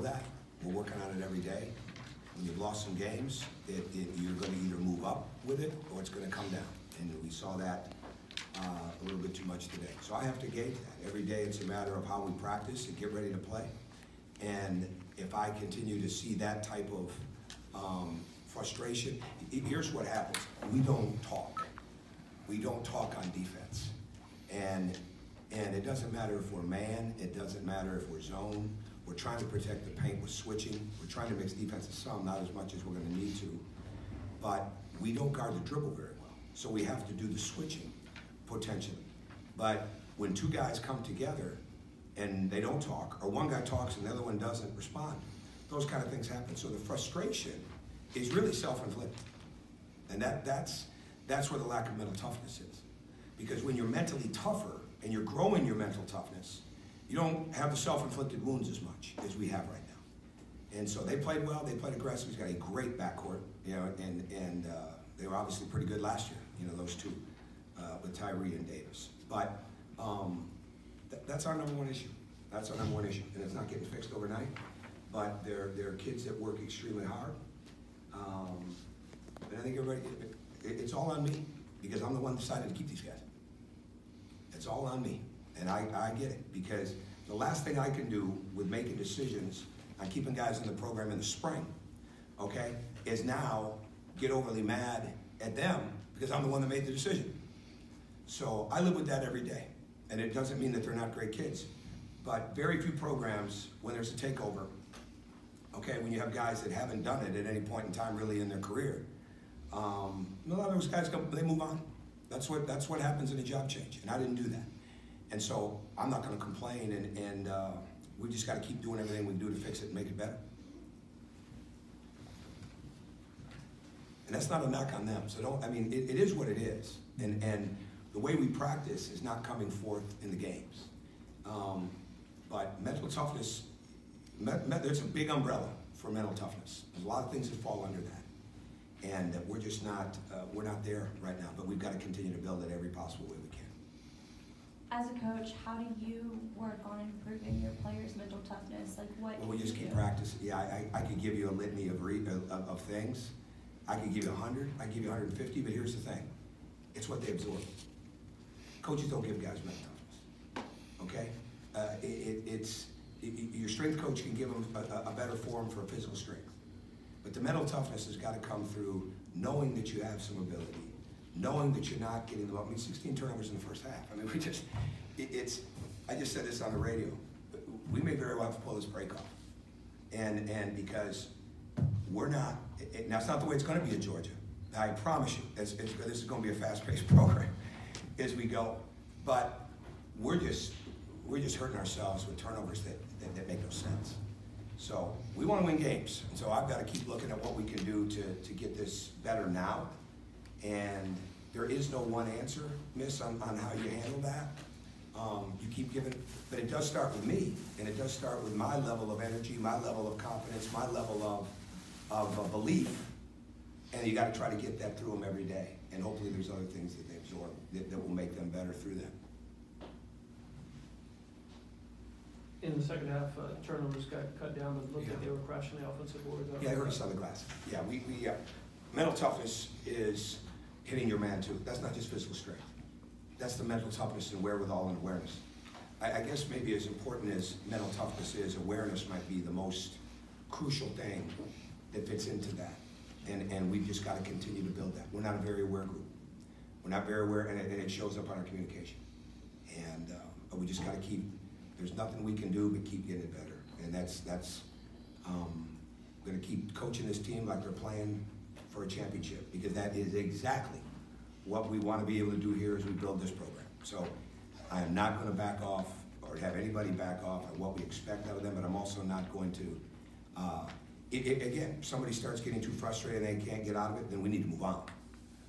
that. We're working on it every day. When you've lost some games, you're going to either move up with it or it's going to come down. And we saw that a little bit too much today. So I have to gauge that. Every day it's a matter of how we practice and get ready to play. And if I continue to see that type of frustration, here's what happens. We don't talk. We don't talk on defense. And it doesn't matter if we're man, it doesn't matter if we're zone. We're trying to protect the paint with switching. We're trying to mix defensive some, not as much as we're going to need to. But we don't guard the dribble very well. So we have to do the switching, potentially. But when two guys come together and they don't talk, or one guy talks and the other one doesn't respond, those kind of things happen. So the frustration is really self-inflicted. And that's where the lack of mental toughness is. Because when you're mentally tougher and you're growing your mental toughness, you don't have the self-inflicted wounds as much as we have right now. And so they played well, they played aggressive. He's got a great backcourt, you know, and they were obviously pretty good last year, you know, those two, with Tyree and Davis. But that's our number one issue. That's our number one issue, and it's not getting fixed overnight. But they're kids that work extremely hard. And I think everybody, it's all on me, because I'm the one that decided to keep these guys. It's all on me. And I get it, because the last thing I can do with making decisions on keeping guys in the program in the spring, okay, is now get overly mad at them because I'm the one that made the decision. So I live with that every day. And it doesn't mean that they're not great kids. But very few programs, when there's a takeover, okay, when you have guys that haven't done it at any point in time really in their career, a lot of those guys, they move on. That's what happens in a job change, and I didn't do that. And so I'm not going to complain, and we just got to keep doing everything we can do to fix it and make it better. And that's not a knock on them. So I mean, it is what it is. And the way we practice is not coming forth in the games. But mental toughness, there's a big umbrella for mental toughness. There's a lot of things that fall under that. And we're just not, we're not there right now, but we've got to continue to build it every possible way we can. As a coach, how do you work on improving your players' mental toughness? Like what? Well, we just keep practicing. Yeah, I could give you a litany of things. I could give you 100, I could give you 150, but here's the thing. It's what they absorb. Coaches don't give guys mental toughness, okay? Your strength coach can give them a better form for physical strength. But the mental toughness has got to come through knowing that you have some ability, knowing that you're not getting them up. I mean, 16 turnovers in the first half. I mean, I just said this on the radio. We may very well have to pull this break off. And because we're not, now it's not the way it's going to be at Georgia. I promise you, this is going to be a fast-paced program as we go. But we're just hurting ourselves with turnovers that make no sense. So we want to win games. And so I've got to keep looking at what we can do to get this better now. And there is no one answer, Miss, on how you handle that. You keep giving, but it does start with me, and it does start with my level of energy, my level of confidence, my level of belief. And you got to try to get that through them every day. And hopefully there's other things that they absorb that will make them better through that. In the second half, turnovers got cut down, but looked like they were crashing the offensive boards. Yeah, I heard us on the glass. Yeah, mental toughness is hitting your man too. That's not just physical strength. That's the mental toughness and wherewithal and awareness. I guess maybe as important as mental toughness is, awareness might be the most crucial thing that fits into that. And we've just got to continue to build that. We're not a very aware group. We're not very aware, and it shows up on our communication. And but we just got to keep. There's nothing we can do but keep getting it better. And that's going to keep coaching this team like they're playing for a championship, because that is exactly what we want to be able to do here as we build this program. So I am not going to back off or have anybody back off on what we expect out of them, but I'm also not going to, again, if somebody starts getting too frustrated and they can't get out of it, then we need to move on.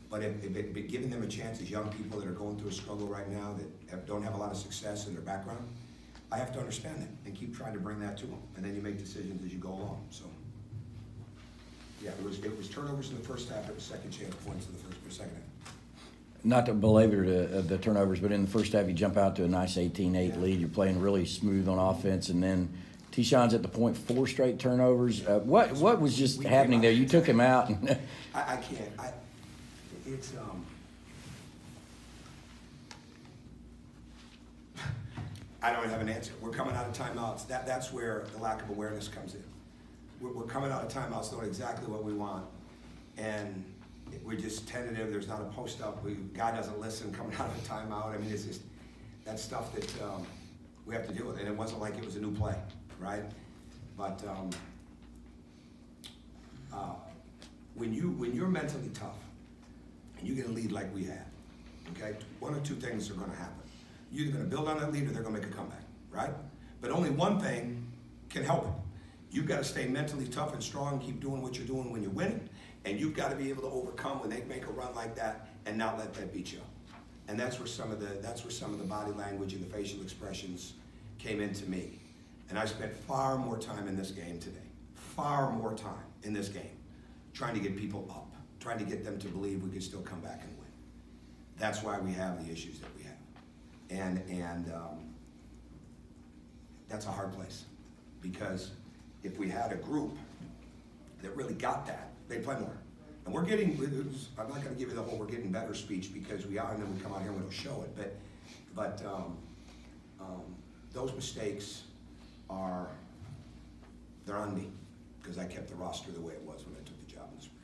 But if giving them a chance as young people that are going through a struggle right now that don't have a lot of success in their background, I have to understand that and keep trying to bring that to them. And then you make decisions as you go along. So, yeah, it was turnovers in the first half. It was second chance points in the second half. Not to belabor the turnovers, but in the first half you jump out to a nice 18-8 lead. You're playing really smooth on offense, and then T-Shon's at the point, 4 straight turnovers. What was just happening there? You took him out. And I can't. It's I don't have an answer. We're coming out of timeouts. That's where the lack of awareness comes in. We're coming out of timeouts knowing exactly what we want, and we're just tentative. There's not a post up. Guy doesn't listen coming out of a timeout. I mean, it's just that stuff that we have to deal with. And it wasn't like it was a new play, right? But when you're mentally tough and you get a lead like we had, okay, one or two things are going to happen. You're either going to build on that lead or they're going to make a comeback, right? But only one thing can help it. You've got to stay mentally tough and strong, keep doing what you're doing when you're winning, and you've got to be able to overcome when they make a run like that and not let that beat you up. And that's where some of the body language and the facial expressions came into me. And I spent far more time in this game today, far more time in this game, trying to get people up, trying to get them to believe we could still come back and win. That's why we have the issues that we have. And that's a hard place, because if we had a group that really got that, they'd play more. And we're getting, I'm not going to give you the whole we're getting better speech, because we are, and then we come out here and we don't show it, but those mistakes they're on me, because I kept the roster the way it was when I took the job in the spring.